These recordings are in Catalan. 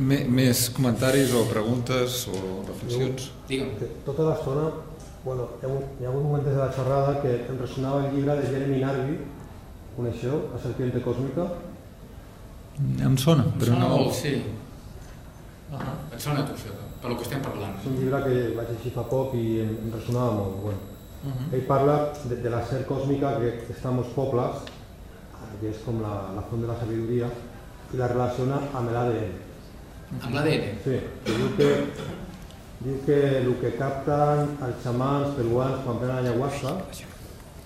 Més comentaris o preguntes o reflexions? Digue'm. Tota l'estona, hi ha hagut moments de la xerrada que em ressonava el llibre de Jeremy Narby, coneixeu, La serpiente cósmica? Em sona, però no... Molt, sí. Et sona a tu, això, per lo que estem parlant. És un llibre que vaig llegir fa poc i em ressonava molt. Ell parla de la ser còsmica que està en molts pobles, que és com la font de la sabidoria, i la relaciona amb l'ADN. Amb l'ADN? Sí, diu que el que capten els xamans peruans quan prenen ayahuasca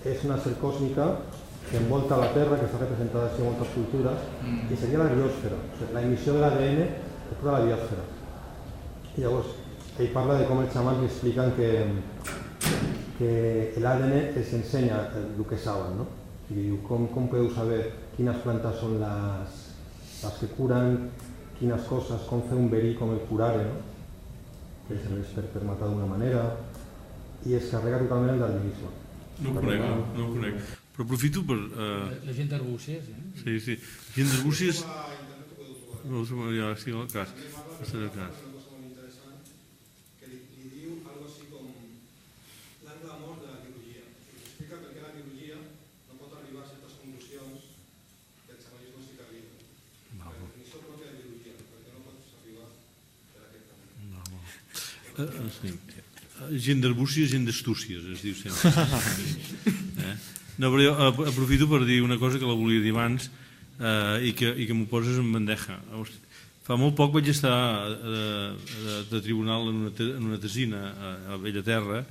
és una ser còsmica que envolta la Terra, que està representada en moltes cultures, i seria la biosfera. La emissió de l'ADN és tota la biosfera. I llavors, ell parla de com els xamans li expliquen que l'ADN els ensenya el que saben, no? I diu, com podeu saber quines plantes són les que curen, quines coses, com fer un verí com el curare, no? Que serveix per matar d'una manera, i es carrega totalment el darwinisme. No ho conec. Però aprofito per... La gent d'Arbúcies, eh? Sí. La gent d'Arbúcies... No, ja estic al cas. Estic al cas. Sí. Gent d'Arbúcies, gent d'Astúcies, es diu sempre. No, però jo aprofito per dir una cosa que la volia dir abans i que m'ho poses en bandeja. Fa molt poc vaig estar de tribunal en una tesina a Bellaterra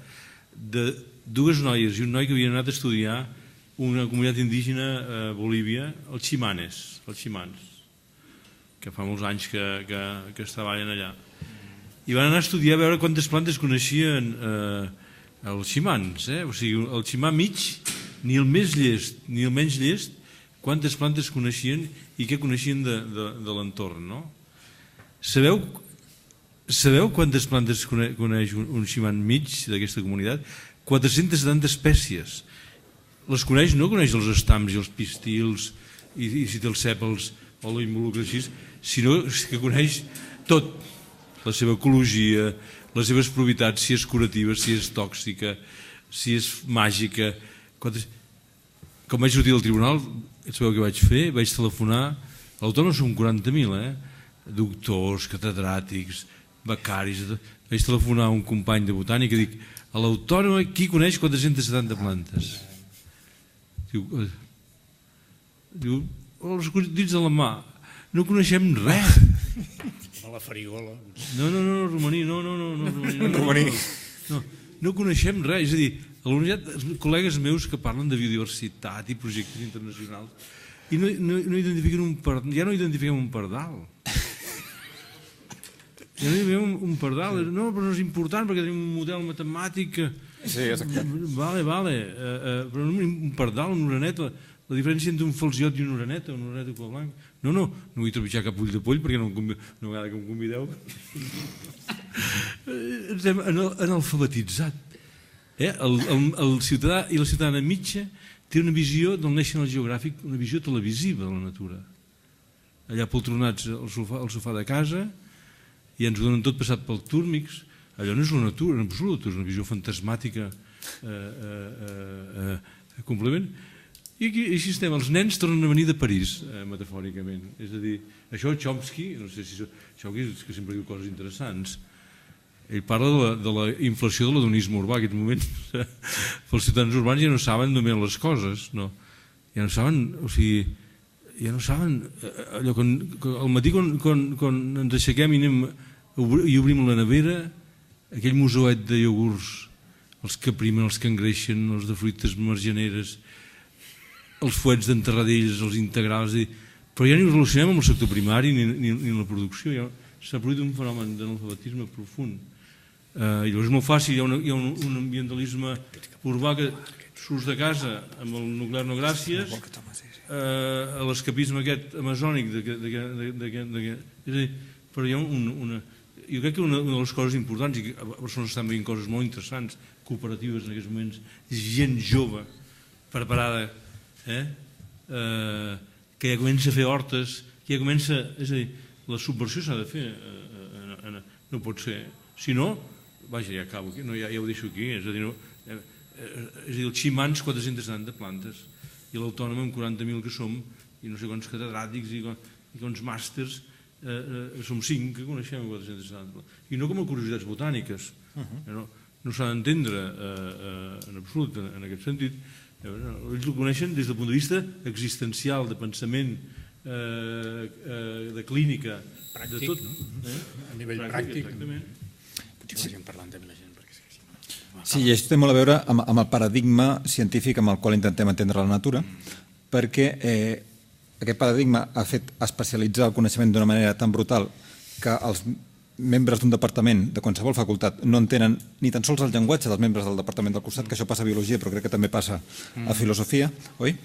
de dues noies i un noi que havien anat a estudiar una comunitat indígena a Bolívia, els ximans, que fa molts anys que es treballen allà. I van anar a estudiar a veure quantes plantes coneixien els ximans. O sigui, el ximà mig, ni el més llest ni el menys llest, quantes plantes coneixien i què coneixien de l'entorn, no? Sabeu quantes plantes coneix un ximán mig d'aquesta comunitat? 470 espècies. Les coneix, no coneix els estams i els pistils i si té els sèpals o l'involucra així, sinó que coneix tot. La seva ecologia, les seves propietats, si és curativa, si és tòxica, si és màgica. Com vaig sortir del tribunal, sabeu què vaig fer? Vaig telefonar, a l'autònom són 40.000, doctors, catedràtics, becaris. Vaig telefonar a un company de botànica i dic, a l'autònoma qui coneix 470 plantes? Diu, els dits de la mà, no coneixem res. A la farigola. No, romaní, no. Romaní. No coneixem res, és a dir, a la universitat, col·legues meus que parlen de biodiversitat i projectes internacionals i no identifiquen un pardal, ja no identifiquem un pardal. Ja no identifiquem un pardal, no, però no és important perquè tenim un model matemàtic. Sí, exacte. Vale, però un pardal, una oreneta, la diferència entre un falsiot i una oreneta col blanc. No vull trepitjar cap ull de poll perquè no m'agrada que em convideu. Estem analfabetitzat. El ciutadà i la ciutadana mitja té una visió del National Geographic, una visió televisiva de la natura. Allà poltronats al sofà de casa i ens ho donen tot passat pel túrmix. Allò no és la natura en absolut, és una visió fantasmàtica complement. I així estem, els nens tornen a venir de París, metafòricament. És a dir, això Chomsky, no sé si Chomsky és que sempre diu coses interessants, ell parla de la inflació de l'adonisme urbà, en aquest moment els ciutadans urbans ja no saben només les coses, no? Ja no saben, o sigui, ja no saben, allò, al matí quan ens aixequem i obrim la nevera, aquell museuet de iogurts, els que primen, els que engreixen, els de fruites margeneres, els fuets d'enterradilles, els integrals, però ja ni ho relacionem amb el sector primari ni la producció, s'ha produït un fenomen d'analfabetisme profund. I llavors és molt fàcil, hi ha un ambientalisme urbà que surts de casa amb el nuclear no gràcies, a l'escapisme aquest amazònic, és a dir, però hi ha una... Jo crec que una de les coses importants, i que a Barcelona estan veient coses molt interessants, cooperatives en aquests moments, gent jove, preparada, que ja comença a fer hortes, que ja comença, és a dir, la subversió s'ha de fer, no pot ser. Si no, vaja, ja acabo aquí, ja ho deixo aquí, és a dir, el Ximans 470 plantes i l'Autònoma amb 40.000 que som i no sé quants catedràtics i quants màsters, som 5 que coneixem 470 plantes. I no com a curiositats botàniques, no s'ha d'entendre en absolut en aquest sentit. Ells ho coneixen des del punt de vista existencial, de pensament, de clínica, de tot. A nivell pràctic. Potser vagin parlant amb la gent. Sí, i això té molt a veure amb el paradigma científic amb el qual intentem entendre la natura, perquè aquest paradigma ha fet especialitzar el coneixement d'una manera tan brutal que els membres d'un departament de qualsevol facultat no entenen ni tan sols el llenguatge dels membres del departament del costat, que això passa a biologia però crec que també passa a filosofia, oi?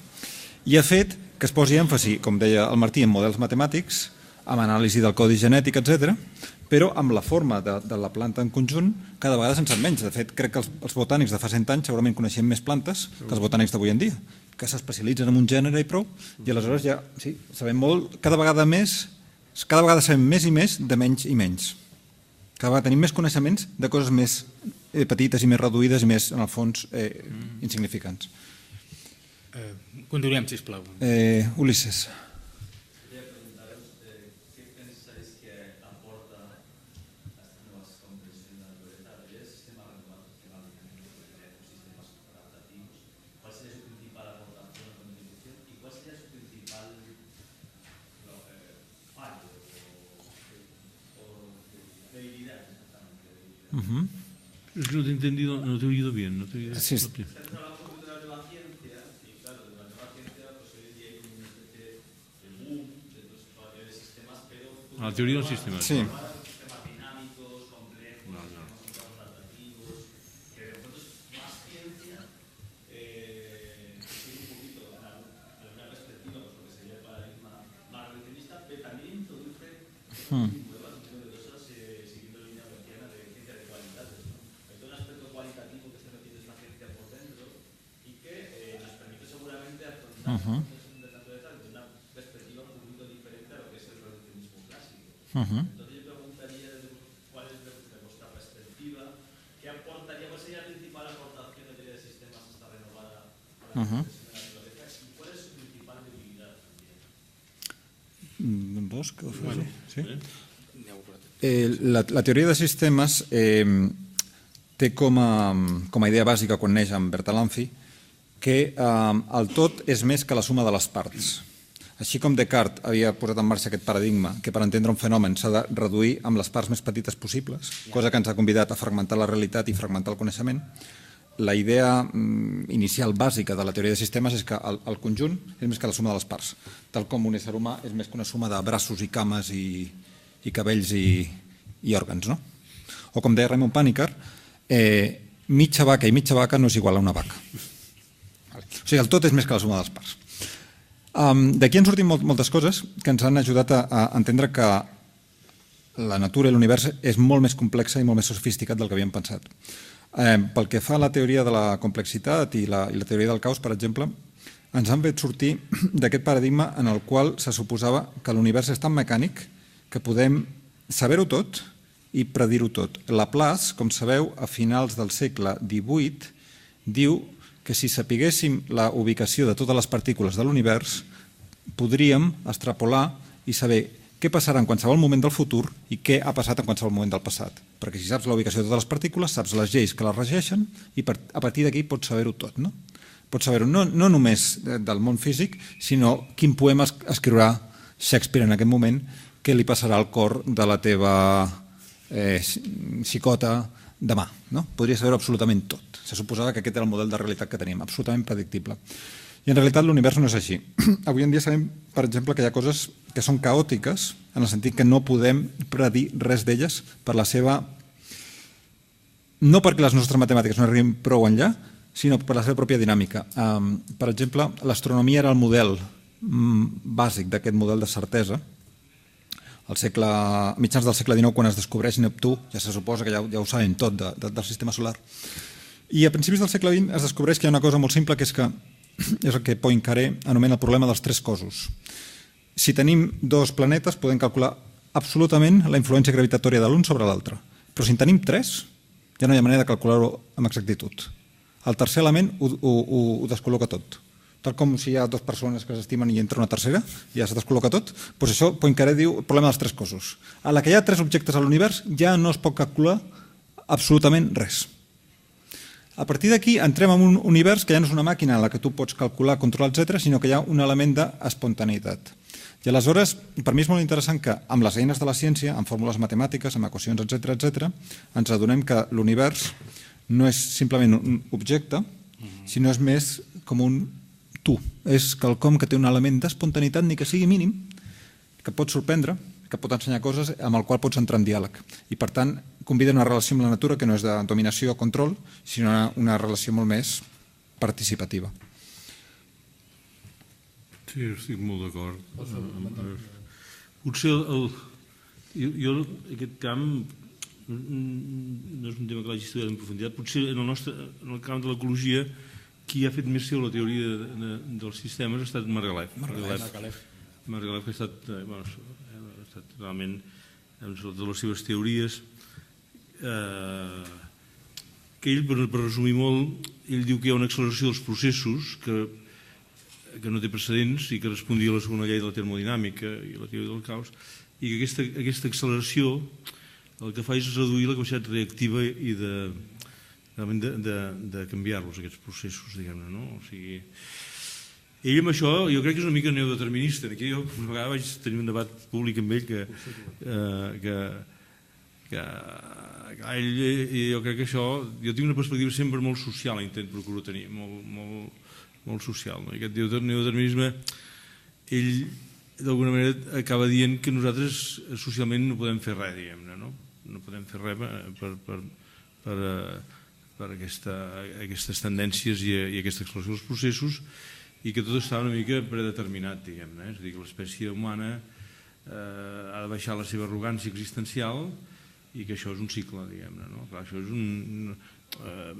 I ha fet que es posi èmfasi, com deia el Martí, en models matemàtics, amb anàlisi del codi genètic, etc., però amb la forma de la planta en conjunt cada vegada se'n sap menys. De fet, crec que els botànics de fa 100 anys segurament coneixien més plantes que els botànics d'avui en dia, que s'especialitzen en un gènere i prou, i aleshores ja sabem molt, cada vegada sabem més i més de menys i menys. Cada vegada tenim més coneixements de coses més petites i més reduïdes i més, en el fons, insignificants. Continuem, sisplau. Ulisses. No te he entendido, no te he oído bien. Sí. La teoría del sistema. Sí. Entonces yo preguntaría cuál es vuestra perspectiva, qué aportaría, cuál sería la principal aportación de teoría de sistemas a esta renovada para la naturaleza y cuál es su principal debilidad también. La teoria de sistemes té com a idea bàsica quan neix amb Bertalanffy que el tot és més que la suma de les parts. Així com Descartes havia posat en marxa aquest paradigma que per entendre un fenomen s'ha de reduir amb les parts més petites possibles, cosa que ens ha convidat a fragmentar la realitat i fragmentar el coneixement, la idea inicial bàsica de la teoria de sistemes és que el conjunt és més que la suma de les parts, tal com un ésser humà és més que una suma de braços i cames i cabells i òrgans. No? O com deia Raymond Panikkar, mitja vaca i mitja vaca no és igual a una vaca. O sigui, el tot és més que la suma de les parts. D'aquí han sortit moltes coses que ens han ajudat a entendre que la natura i l'univers és molt més complexa i molt més sofisticat del que havíem pensat. Pel que fa a la teoria de la complexitat i la teoria del caos, per exemple, ens han fet sortir d'aquest paradigma en el qual se suposava que l'univers és tan mecànic que podem saber-ho tot i predir-ho tot. Laplace, com sabeu, a finals del segle XVIII, diu que si sapiguéssim la ubicació de totes les partícules de l'univers, podríem extrapolar i saber què passarà en qualsevol moment del futur i què ha passat en qualsevol moment del passat. Perquè si saps la ubicació de totes les partícules, saps les lleis que les regeixen i a partir d'aquí pots saber-ho tot. No? Pots saber-ho no només del món físic, sinó quin poema escriurà Shakespeare en aquest moment, què li passarà al cor de la teva xicota demà. No? Podria saber-ho absolutament tot. Se suposava que aquest era el model de realitat que teníem, absolutament predictible. I en realitat l'univers no és així. Avui en dia sabem, per exemple, que hi ha coses que són caòtiques, en el sentit que no podem predir res d'elles per la seva... no perquè les nostres matemàtiques no arribin prou enllà, sinó per la seva pròpia dinàmica. Per exemple, l'astronomia era el model bàsic d'aquest model de certesa. A mitjans del segle XIX, quan es descobreix Neptú, ja se suposa que ja ho sabem tot del sistema solar. I a principis del segle XX es descobreix que hi ha una cosa molt simple, que és el que Poincaré anomena el problema dels tres cossos. Si tenim dos planetes, podem calcular absolutament la influència gravitatòria de l'un sobre l'altre. Però si en tenim 3, ja no hi ha manera de calcular-ho amb exactitud. El tercer element ho descol·loca tot. Tal com si hi ha 2 persones que s'estimen i entra una tercera, ja se descol·loca tot, doncs això Poincaré diu el problema dels 3 cossos. A la que hi ha 3 objectes a l'univers ja no es pot calcular absolutament res. A partir d'aquí entrem en un univers que ja no és una màquina en la que tu pots calcular, controlar, etc., sinó que hi ha un element d'espontaneïtat. I aleshores, per mi és molt interessant que amb les eines de la ciència, amb fórmules matemàtiques, amb equacions, etc., ens adonem que l'univers no és simplement un objecte, sinó és més com un tu. És quelcom que té un element d'espontaneïtat, ni que sigui mínim, que pot sorprendre, que pot ensenyar coses amb el qual pots entrar en diàleg. I per tant, convida una relació amb la natura que no és de dominació o control, sinó una relació molt més participativa. Sí, estic molt d'acord. Potser jo aquest camp no és un tema que l'hagi estudiat en profunditat, potser en el camp de l'ecologia qui ha fet més seu la teoria dels sistemes ha estat Margalef. Margalef que ha estat realment de les seves teories que ell, per resumir molt, ell diu que hi ha una acceleració dels processos que no té precedents i que respondia a la segona llei de la termodinàmica i la teoria del caos, i que aquesta acceleració el que fa és reduir la capacitat reactiva i de canviar-los, aquests processos, diguem-ne, no? O sigui, ell amb això jo crec que és una mica neodeterminista. Aquí jo una vegada vaig tenir un debat públic amb ell que ell, jo crec que això, jo tinc una perspectiva sempre molt social, procuro tenir, molt social. I aquest neodeterminisme, ell d'alguna manera acaba dient que nosaltres socialment no podem fer res, diguem-ne, no? No podem fer res per aquestes tendències i aquesta acceleració dels processos, i que tot està una mica predeterminat, diguem-ne. És a dir, que l'espècie humana ha de baixar la seva arrogància existencial i que això és un cicle, diguem-ne. Clar, això és un...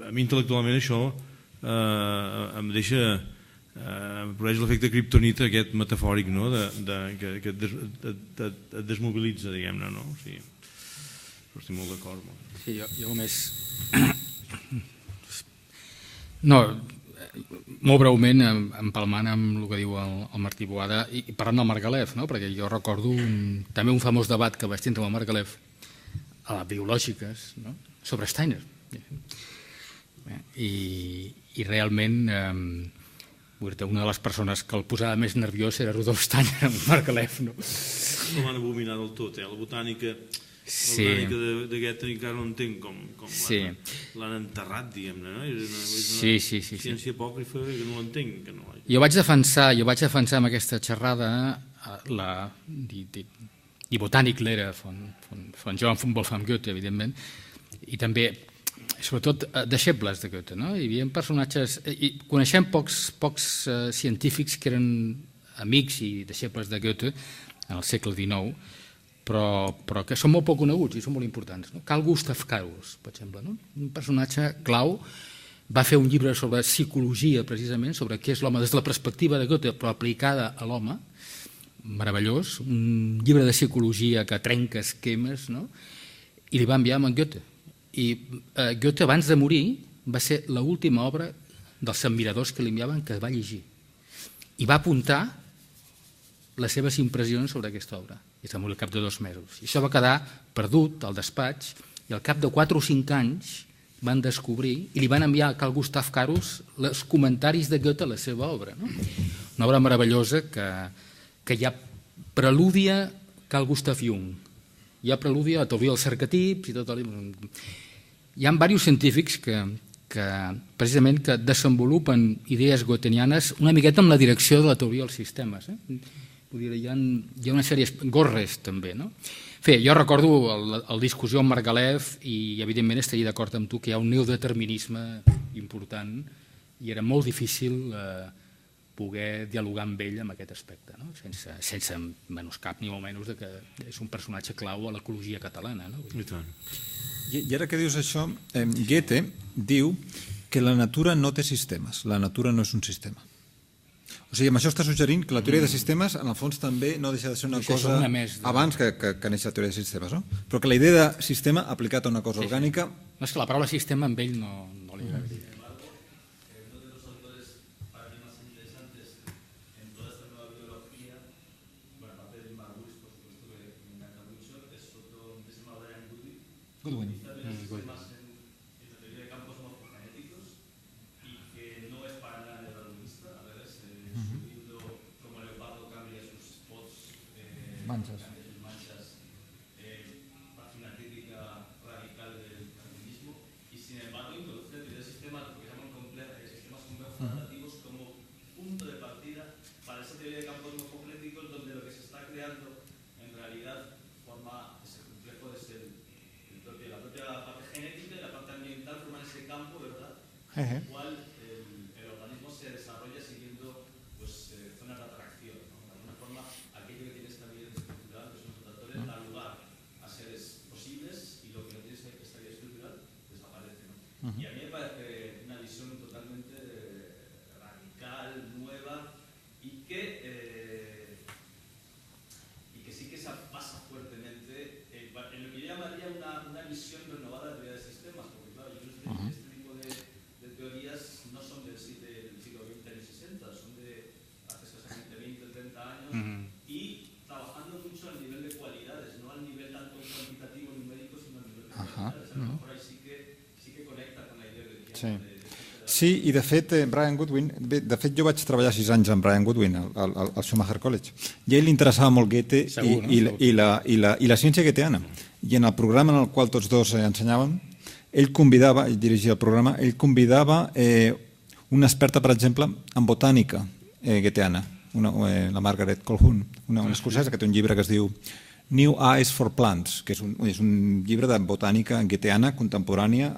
A mi intel·lectualment això em deixa... em produeix l'efecte kriptonita aquest metafòric, no? Que et desmobilitza, diguem-ne, no? O sigui, estic molt d'acord. Sí, jo més... No, molt breument, empalmant amb el que diu el Martí Boada i parlant del Margalef, no? Perquè jo recordo també un famós debat que vaig tindre amb el Margalef a les biològiques, no? Sobre Steiner. I realment una de les persones que el posava més nerviós era Rudolf Steiner amb el Margalef. No el van abominar del tot, la botànica... Sí. La botànica de Goethe encara no entenc com l'han enterrat, diguem-ne, no? És una ciència apòcrifa que no l'entenc. Jo vaig defensar amb aquesta xerrada die Botanik-Lehre von Johann von Wolfgang Goethe, evidentment, i també, sobretot, deixebles de Goethe, no? Hi havia personatges... Coneixem pocs científics que eren amics i deixebles de Goethe en el segle XIX, però que són molt poc coneguts i són molt importants. Carl Gustav Carus, per exemple, un personatge clau, va fer un llibre sobre psicologia, precisament, sobre què és l'home des de la perspectiva de Goethe, però aplicada a l'home, meravellós, un llibre de psicologia que trenca esquemes, i li va enviar a en Goethe. I Goethe, abans de morir, va ser l'última obra dels admiradors que li enviaven que va llegir. I va apuntar les seves impressions sobre aquesta obra. I es va morir al cap de 2 mesos. I això va quedar perdut al despatx i al cap de 4 o 5 anys van descobrir i li van enviar a Carl Gustav Carus els comentaris de Goethe a la seva obra. Una obra meravellosa que ja preludia Carl Gustav Jung, ja preludia la teoria dels arquetips i tot. Hi ha diversos científics que precisament que desenvolupen idees goethenianes una miqueta amb la direcció de la teoria dels sistemes. Hi ha una sèrie... Gorres, també, no? Jo recordo la discussió amb Margalef i, evidentment, estaria d'acord amb tu que hi ha un neodeterminisme important i era molt difícil poder dialogar amb ell en aquest aspecte, sense menoscap ni molt menys que és un personatge clau a l'ecologia catalana. I ara que dius això, Goethe diu que la natura no té sistemes, la natura no és un sistema. O sigui, amb això està suggerint que la teoria de sistemes, en el fons, també no deixa de ser una Això és cosa una més de- abans que neix la teoria de sistemes, no? Però que la idea de sistema aplicat a una cosa orgànica... No, és que la paraula sistema amb ell no li agradaria. Goodwin. Manchas. Hace una crítica radical del catolicismo y sin embargo introduce la teoría del sistema, lo que llaman sistemas completos como punto de partida para esa teoría de campos morfogénéticos donde lo que se está creando en realidad forma ese complejo de ser la propia parte genética y la parte ambiental forman ese campo, ¿verdad? En el cual el organismo se desarrolla siguiendo pues, zonas de atracción, ¿no? De alguna forma aquello que tiene estabilidad estructural, que son los rotatorios, da lugar a seres posibles y lo que no tiene estabilidad estructural desaparece, ¿no? Y a mí me parece una visión totalmente radical, nueva y que sí que se basa fuertemente en lo que yo llamaría una visión renovada de la teoría de sistemas, porque claro, yo este tipo de teorías no son del siglo XX ni 60, son de hace escasamente 20 o 30 años y trabajando mucho al nivel de cualidades, no al nivel tanto cuantitativo numérico, sino al nivel de cualidades. A lo mejor ahí sí que conecta con la idea de que Sí, i de fet, Brian Goodwin, de fet jo vaig treballar 6 anys amb Brian Goodwin al Schumacher College, i a ell li interessava molt Goethe i la ciència goetheana. I en el programa en el qual tots dos ensenyàvem, ell convidava, ell dirigia el programa, ell convidava una experta, per exemple, en botànica goetheana, la Margaret Colquhoun, una escocesa que té un llibre que es diu New Eyes for Plants, que és un llibre de botànica goetheana contemporània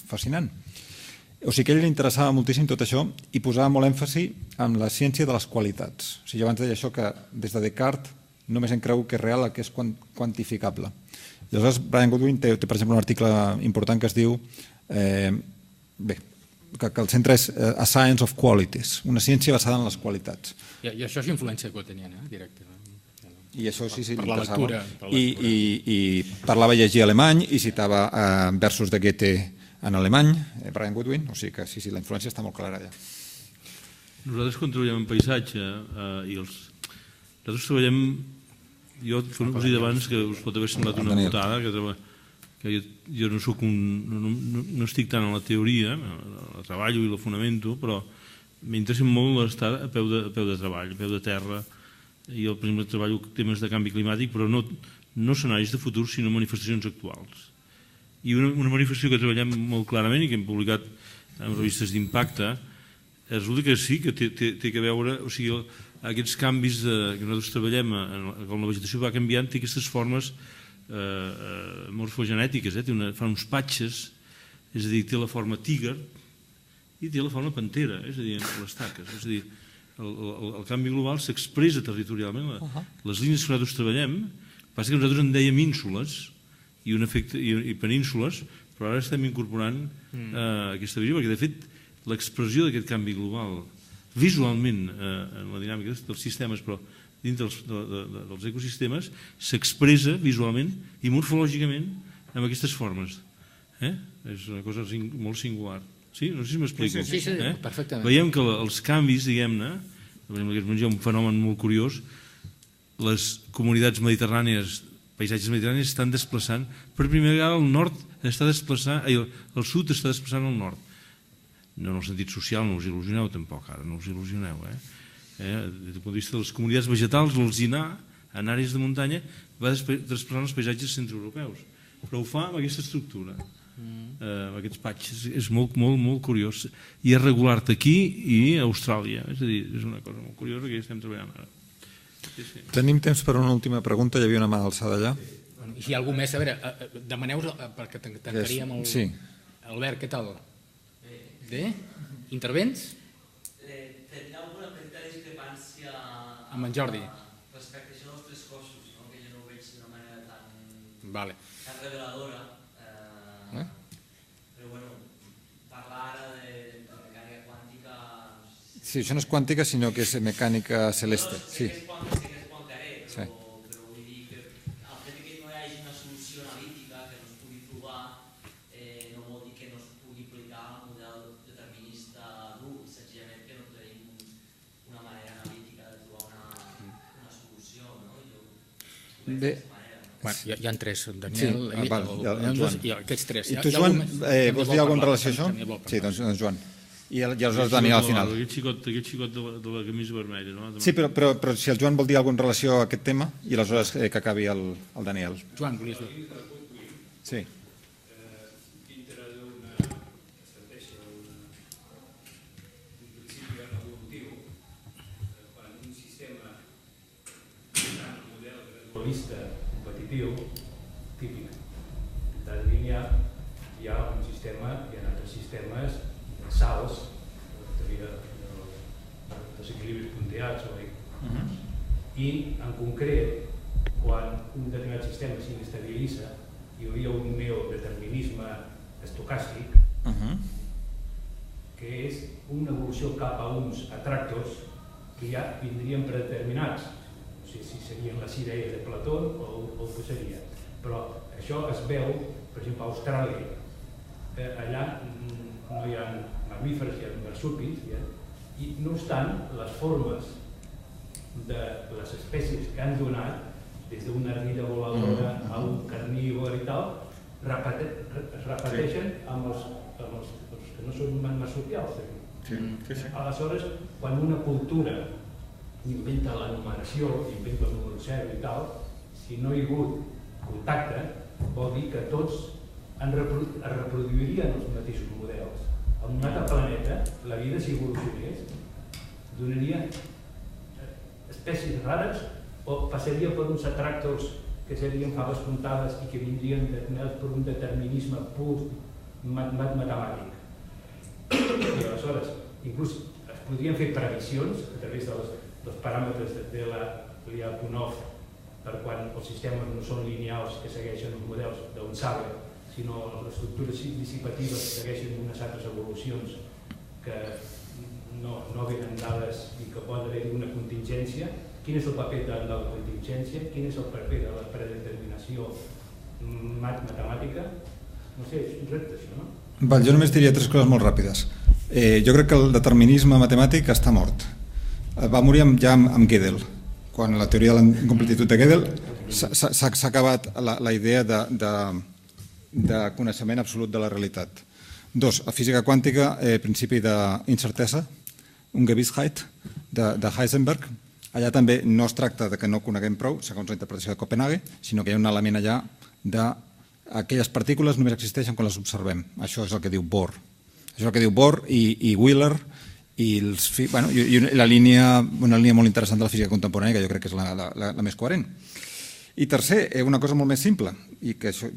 fascinant. O sigui que a ell li interessava moltíssim tot això i posava molt èmfasi en la ciència de les qualitats. O sigui, abans deia això que des de Descartes només hem cregut que és real el que és quantificable. I aleshores Brian Goodwin té per exemple, un article important que es diu que el centre és A Science of Qualities, una ciència basada en les qualitats. I això és influència quotidiana, directa. I això sí, per la lectura. I parlava llegir alemany i citava versos de Goethe en alemany, Brian Goodwin, o sigui que sí, la influència està molt clara allà. Nosaltres quan treballem en paisatge i nosaltres treballem, jo us he dit abans que us pot haver semblat una putada, que jo no estic tant en la teoria, la treballo i la fonamento, però m'interessa molt estar a peu de treball, a peu de terra, i per exemple treballo temes de canvi climàtic, però no escenaris de futur, sinó manifestacions actuals. I una manifestació que treballem molt clarament i que hem publicat en revistes d'impacte, resulta que sí, que té a veure, o sigui, aquests canvis que nosaltres treballem, com la vegetació va canviant, té aquestes formes morfogenètiques, fa uns patxes, és a dir, té la forma tíger i té la forma pantera, és a dir, les taques, és a dir, el canvi global s'expressa territorialment. Les línies que nosaltres treballem, passa que nosaltres en dèiem ínsules, i penínsules, però ara estem incorporant aquesta visió, perquè de fet l'expressió d'aquest canvi global visualment en la dinàmica dels sistemes, però dintre dels ecosistemes, s'expressa visualment i morfològicament amb aquestes formes. És una cosa molt singular. Sí? No sé si m'explico. Sí, perfectament. Veiem que els canvis, diguem-ne, hi ha un fenomen molt curiós, les comunitats mediterrànies, paisatges mediterranis estan desplaçant, per primera vegada el nord està desplaçant, el sud està desplaçant al nord. No en el sentit social, no us il·lusioneu tampoc, ara no us il·lusioneu. Des del punt de vista de les comunitats vegetals, l'alzinar, en àrees de muntanya, va desplaçant els paisatges centroeuropeus, però ho fa amb aquesta estructura, amb aquests patxes. És molt, molt, molt curiós. I és regular aquí i a Austràlia. És a dir, és una cosa molt curiosa que ja estem treballant ara. Tenim temps per una última pregunta, hi havia una mà alçada allà. I si hi ha algú més, a veure, demaneu perquè tancaríem el... Sí. Albert, què tal? Bé? Intervens? Tenia alguna petita discrepància amb en Jordi respecte a això dels tres cossos, que jo no ho veig d'una manera Vale. tan reveladora, però bueno, parlar ara de mecànica quàntica Sí, això no és quàntica, sinó que és mecànica celeste. Sí. Sí. Però vull dir que el fet que no hi hagi una solució analítica que no es pugui provar no vol dir que no es pugui aplicar un model determinista dur, senzillament que no tenim una manera analítica de trobar una solució, no? Bé, Bueno, hi ha tres, el sí, Daniel, el Joan. i aquests tres. I tu, Joan, vols dir alguna relació a això? Sí, doncs Joan. I aleshores Daniel al final. Aquest xicot de la camisa vermella, no? Sí, però si el Joan vol dir alguna relació a aquest tema, i aleshores que acabi el Daniel. Joan, volies dir? Sí. Dintre d'una estratègia, un principi evolutiu, quan un sistema un model gradualista competitiu típic d'alinear, hi ha un sistema, hi ha altres sistemes de salts, de desequilibris punteats, i en concret, quan un determinat sistema s'inestabilitza, hi hauria un neodeterminisme estocàstic, que és una evolució cap a uns atractors que ja vindrien predeterminats. No sé si serien les idees de Plató o el que seria. Però això es veu, per exemple, a Austràlia. Allà no hi ha mamífers, hi ha marsúpids, i no obstant, les formes de les espècies que han donat, des d'una ardilla voladora a un carnívor i tal, es repeteixen amb els que no són marsupials. Aleshores, quan una cultura inventa la numeració, inventa el número 0 i tal, si no hi ha hagut contacte, vol dir que tots es reproduirien els mateixos models. En un altre planeta, la vida, si evolucionés, donaria espècies rares o passaria per uns atractors que serien faves comptades i que vindrien determinats per un determinisme pur matemàtic. I aleshores, inclús es podrien fer previsions a través dels paràmetres de la Lyapunov per quan els sistemes no són lineals que segueixen els models d'un saber, sinó les estructures dissipatives que segueixen unes altres evolucions que no venen dades i que pot haver-hi una contingència. Quin és el paper de la contingència? Quin és el paper de la predeterminació matemàtica? No sé, és un repte això, no? Val, jo només diria tres coses molt ràpides. Jo crec que el determinisme matemàtic està mort. Va morir ja amb Gödel. Quan la teoria de la incompletitud de Gödel s'ha acabat la idea de coneixement absolut de la realitat. Dos, a física quàntica, principi d'incertesa, Ungewissheit, de Heisenberg. Allà també no es tracta de que no coneguem prou, segons la interpretació de Copenhague, sinó que hi ha un element allà d'aquelles partícules només existeixen quan les observem. Això és el que diu Bohr. Això és el que diu Bohr i Wheeler i una línia molt interessant de la física contemporània, que jo crec que és la més coherent. I tercer, una cosa molt més simple, i que això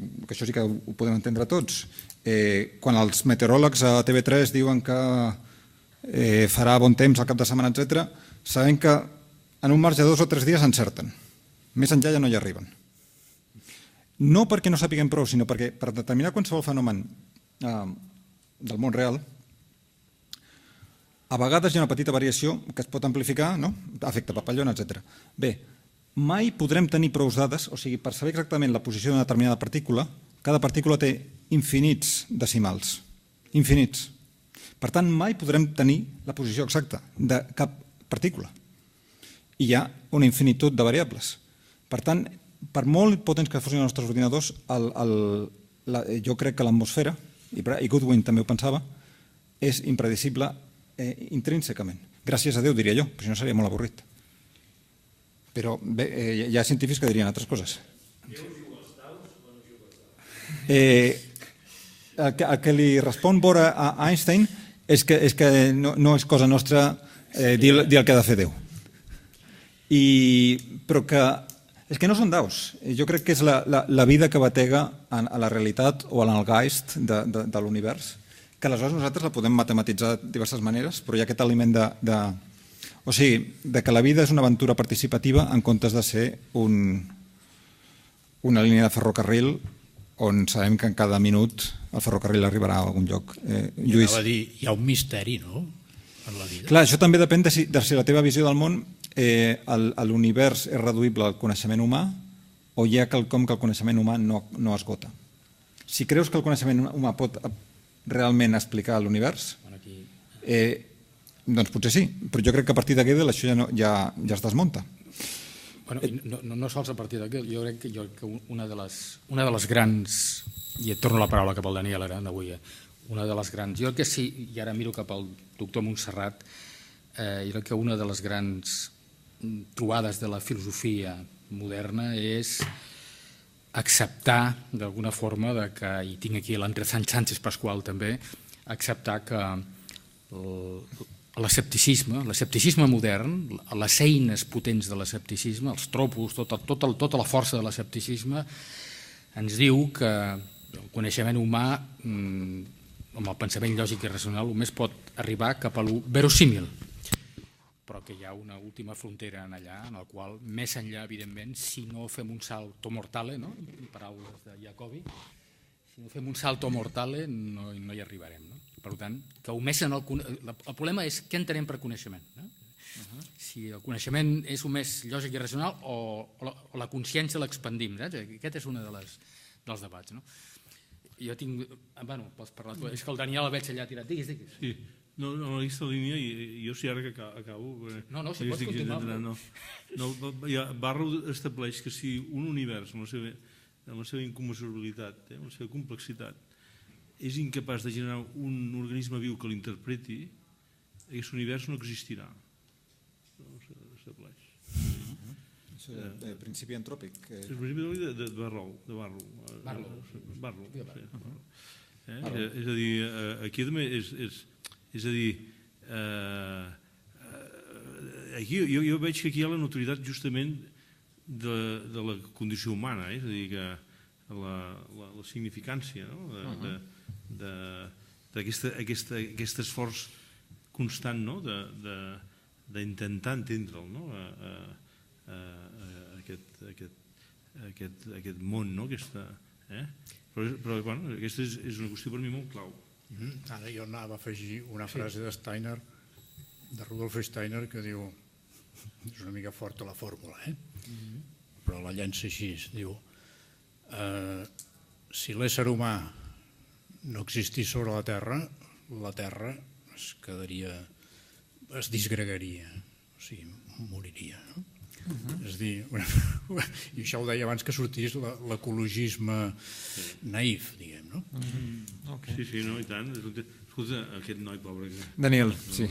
sí que ho podem entendre tots. Quan els meteoròlegs a TV3 diuen que farà bon temps al cap de setmana, etc., sabem que en un marge de 2 o 3 dies encerten. Més enllà ja no hi arriben. No perquè no sapiguem prou, sinó perquè per determinar qualsevol fenomen del món real, a vegades hi ha una petita variació que es pot amplificar, no? Efecte papallona, etc. Bé, mai podrem tenir prou dades, o sigui, per saber exactament la posició d'una determinada partícula, cada partícula té infinits decimals. Infinits. Per tant, mai podrem tenir la posició exacta de cap partícula. I hi ha una infinitud de variables. Per tant, per molt potents que fossin els nostres ordinadors, jo crec que l'atmosfera, i Goodwin també ho pensava, és impredicible intrínsecament. Gràcies a Déu, diria jo, però si no seria molt avorrit. Però bé, hi ha científics que dirien altres coses. Déu juga als daus o no juga als daus? El que li respon Bohr a Einstein és que no és cosa nostra dir el que ha de fer Déu. Però que és que no són daus. Jo crec que és la vida que batega a la realitat o en el geist de l'univers, que aleshores nosaltres la podem matematitzar de diverses maneres, però hi ha aquest element de que la vida és una aventura participativa en comptes de ser una línia de ferrocarril on sabem que en cada minut el ferrocarril arribarà a algun lloc. Lluís. Anava a dir, hi ha un misteri, no? en la vida. Clar, això també depèn de si la teva visió del món, l'univers és reduïble al coneixement humà o hi ha quelcom que el coneixement humà no esgota. Si creus que el coneixement humà pot realment explicar l'univers, doncs potser sí, però jo crec que a partir de Gödel això ja es desmunta. No sols a partir de Gödel, jo crec que una de les grans, i et torno la paraula cap al Daniel ara, d'avui, una de les grans, jo crec que sí, i ara miro cap al doctor Montserrat, jo crec que una de les grans trobades de la filosofia moderna és acceptar d'alguna forma, i tinc aquí l'Andrés Sánchez Pascual també, acceptar que l'escepticisme modern, les eines potents de l'escepticisme, els tropos, tota la força de l'escepticisme, ens diu que el coneixement humà, amb el pensament lògic i racional, només pot arribar cap a lo verosímil, però que hi ha una última frontera en allà, en la qual, més enllà, evidentment, si no fem un salto mortale, no? En paraules de Jacobi, si no fem un salto mortale no hi arribarem. No? Per tant, que el problema és què entenem per coneixement. No? Si el coneixement és només lògic i racional o la consciència l'expandim. Aquest és un dels debats. No? Jo tinc... Bueno, pots parlar tu. És que el Daniel el veig allà tirat. Digues. Sí. No, en aquesta línia, i jo sí ara que acabo... No, si pots continuar. Barrow estableix que si un univers, amb la seva incommensurabilitat, amb la seva complexitat, és incapaç de generar un organisme viu que l'interpreti, aquest univers no existirà. S'estableix. El principi antròpic. El principi antròpic de Barrow. És a dir, aquí també és a dir, jo veig que aquí hi ha la notorietat justament de la condició humana, és a dir, que la significància d'aquest esforç constant d'intentar entendre'l, aquest món, però aquesta és una qüestió per mi molt clau. Ara jo anava a afegir una frase de Steiner, de Rudolf Steiner, que diu, és una mica forta la fórmula, però la llença així, diu, si l'ésser humà no existís sobre la Terra es disgregaria, o sigui, moriria. És a dir, i això ho deia abans que sortís l'ecologisme naïf, diguem, no? Sí, no, i tant. Escolta, aquest noi pobre... Daniel, sí.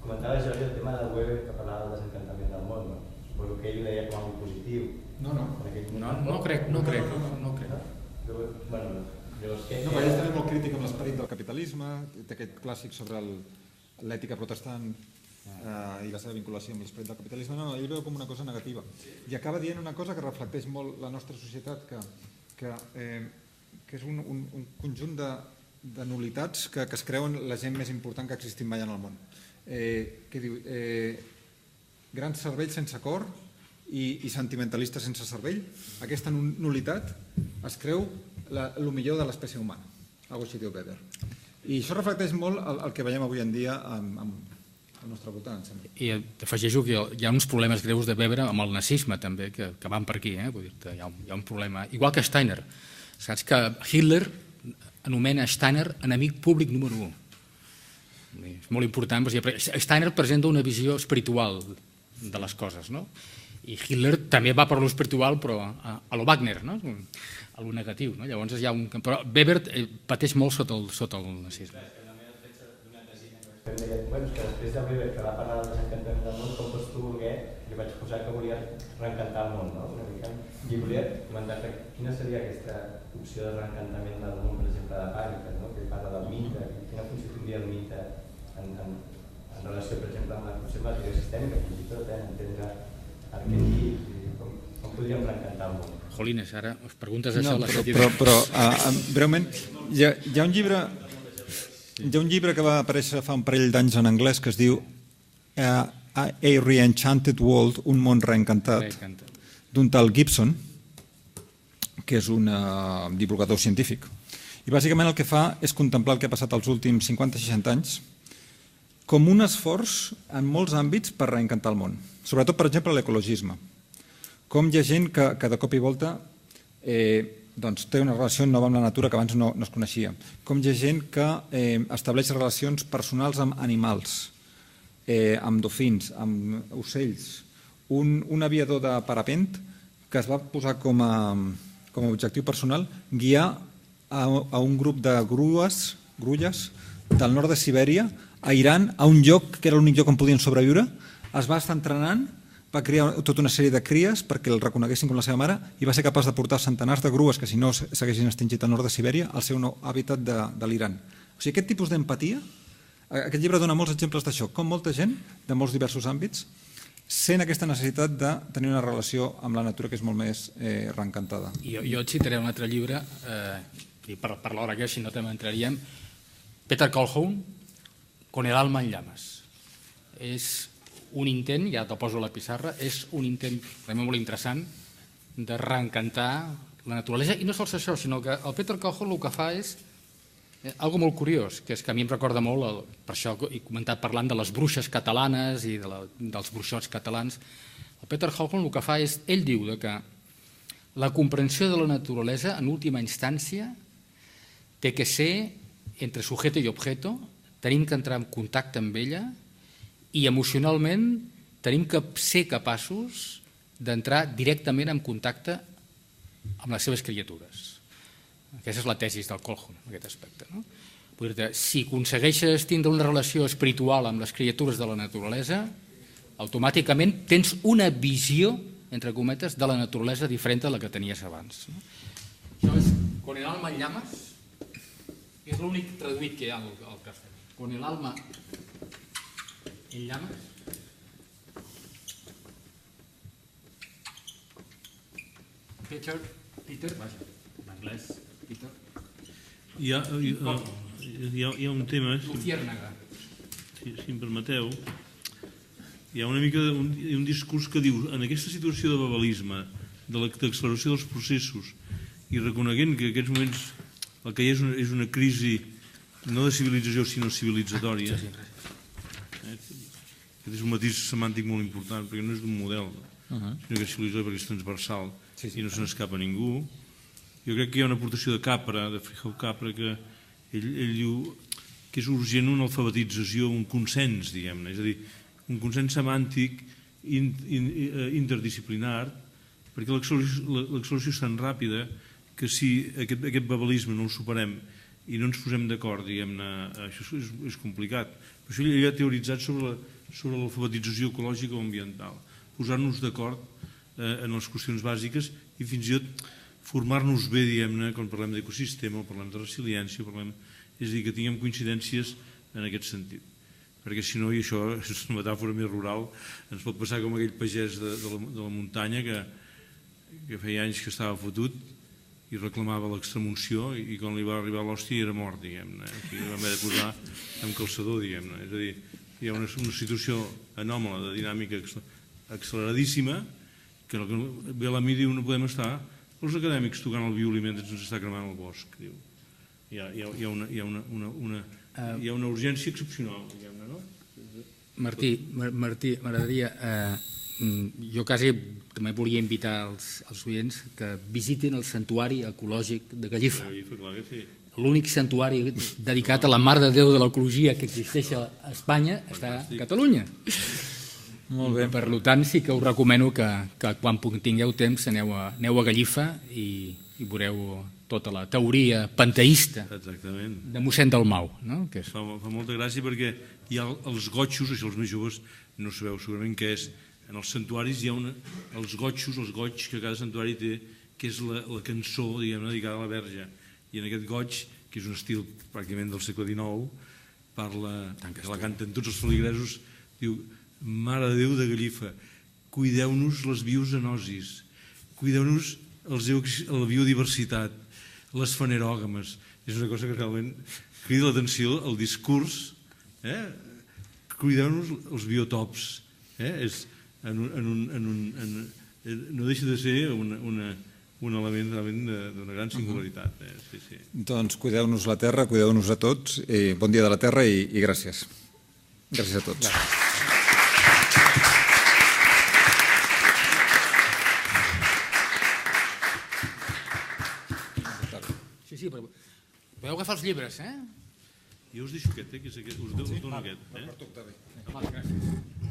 Comentava Jordi el tema del Weber que parlava del desencantament del món, no? Suposo que ell ho deia com a molt positiu. No crec. Bueno, perquè ell també molt crític amb l'esperit del capitalisme, té aquest clàssic sobre l'ètica protestant i la seva vinculació amb l'esperit del capitalisme. No, ell veu com una cosa negativa. I acaba dient una cosa que reflecteix molt la nostra societat, que és un conjunt de nul·litats que es creuen la gent més important que ha existit mai en el món. Que diu, grans cervells sense cor i sentimentalistes sense cervell. Aquesta nul·litat es creu el millor de l'espècie humana. Algo així diu Weber. I això reflecteix molt el que veiem avui en dia amb al nostre voltant, sembla. I t'afegeixo que hi ha uns problemes greus de Weber amb el nazisme també, que van per aquí. Vull dir, hi ha un problema. Igual que Steiner. Saps que Hitler anomena Steiner enemic públic número 1. És molt important. Steiner presenta una visió espiritual de les coses, no? I Hitler també va per lo espiritual, però a lo Wagner, no? A lo negatiu. Llavors hi ha un... Però Weber pateix molt sota el nazisme. Bueno, és que després de Weber, que va parlar del desencantament del món, com pots tu voler, li vaig posar que volia reencantar el món, no? Una mica. I volia comentar quina seria aquesta opció de reencantament del món, per exemple, de Pàniques, no? Que parla del mite, quina funció tindria el mite en relació, per exemple, amb la concepció de la teoria sistèmica, fins i tot, entendre arquetips, com podríem reencantar el món. Jolines, ara us preguntes això... Però breument, hi ha un llibre... Hi ha un llibre que va aparèixer fa un parell d'anys en anglès que es diu A Reenchanted World, un món reencantat, d'un tal Gibson, que és un divulgador científic. I bàsicament el que fa és contemplar el que ha passat els últims 50-60 anys com un esforç en molts àmbits per reencantar el món. Sobretot, per exemple, l'ecologisme. Com hi ha gent que de cop i volta té una relació nova amb la natura que abans no es coneixia. Com hi ha gent que estableix relacions personals amb animals, amb dofins, amb ocells. Un aviador de parapent que es va posar com a objectiu personal guiar a un grup de grulles del nord de Sibèria a Iran, a un lloc que era l'únic lloc on podien sobreviure. Es va estar entrenant, va criar tota una sèrie de cries perquè el reconeguessin com la seva mare i va ser capaç de portar centenars de grues que si no s'haguessin extingit al nord de Sibèria al seu nou hàbitat de l'Iran. O sigui, aquest tipus d'empatia, aquest llibre dona molts exemples d'això, com molta gent de molts diversos àmbits sent aquesta necessitat de tenir una relació amb la natura que és molt més reencantada. Jo et citaré un altre llibre, i per l'hora que si no també entraríem, Peter Calhoun, Con el alma en llames. És un intent, ja te'l poso a la pissarra, és un intent realment molt interessant de reencantar la naturalesa, i no sols això, sinó que el Peter Calhoun el que fa és algo molt curiós, que és que a mi em recorda molt, per això he comentat parlant de les bruixes catalanes i dels bruixots catalans. El Peter Calhoun el que fa és, ell diu que la comprensió de la naturalesa en última instància té que ser entre sujeto i objeto, tenim que entrar en contacte amb ella i emocionalment tenim que ser capaços d'entrar directament en contacte amb les seves criatures. Aquesta és la tesi del Calhoun, en aquest aspecte. Si aconsegueixes tindre una relació espiritual amb les criatures de la naturalesa, automàticament tens una visió, entre cometes, de la naturalesa diferent de la que tenies abans. Això és Con el alma en llames, que és l'únic traduït que hi ha al castellà. Con el alma en llames. Peter, vaja, en anglès, Peter. Hi ha un tema, si em permeteu, hi ha una mica un discurs que diu, en aquesta situació de babelisme, de l'acceleració dels processos, i reconeguent que en aquests moments el que hi ha és una crisi no de civilització sinó civilitzatòria. Aquest és un matís semàntic molt important perquè no és d'un model, sinó que és civilitzador perquè és transversal i no se n'escapa ningú. Jo crec que hi ha una aportació de Capra, de Frijol Capra, que ell diu que és urgent una alfabetització, un consens, diguem-ne, és a dir, un consens semàntic interdisciplinar, perquè l'acceleració és tan ràpida que si aquest babelisme no el superem i no ens posem d'acord, diguem-ne, això és complicat. Per això ell ha teoritzat sobre l'alfabetització ecològica o ambiental, posar-nos d'acord en les qüestions bàsiques i fins i tot formar-nos bé, diguem-ne, quan parlem d'ecosistema o parlem de resiliència, és a dir, que tinguem coincidències en aquest sentit. Perquè si no, i això és una metàfora més rural, ens pot passar com aquell pagès de la muntanya que feia anys que estava fotut i reclamava l'extremunció i quan li va arribar l'hòstia era mort, diguem-ne. Aquí vam haver de posar amb calçador, diguem-ne. És a dir, hi ha una situació anòmala de dinàmica acceleradíssima que ve a la mi diu no podem estar els acadèmics tocant el violí mentre ens està cremant el bosc. Hi ha una urgència excepcional, diguem-ne, no? Martí, m'agradaria... Jo quasi també volia invitar els oients que visitin el santuari ecològic de Gallifa. L'únic santuari dedicat a la Mare de Déu de l'ecologia que existeix a Espanya està a Catalunya. Molt bé. Per tant, sí que us recomano que quan tingueu temps aneu a Gallifa i veureu tota la teoria panteista de mossèn Dalmau. Fa molta gràcia perquè hi ha els gotxos, això els més joves no sabeu segurament què és. En els santuaris hi ha els gotxos, els goigs que cada santuari té, que és la cançó, diguem-ne, dedicada a la Verge. I en aquest goig, que és un estil pràcticament del segle XIX, que la canten tots els feligresos, diu: Mare de Déu de Gallifa, cuideu-nos les biozoonosis, cuideu-nos la biodiversitat, les fanerògames. És una cosa que realment crida l'atenció, el discurs, cuideu-nos els biotops. No deixa de ser un element d'una gran singularitat. Sí, sí. Doncs cuideu-nos la terra, cuideu-nos a tots, bon dia de la terra i gràcies. Gràcies a tots. Sí, però podeu agafar els llibres, eh? Jo us deixo aquest, que és aquest, us dono aquest. Per tu, Octavi. Gràcies.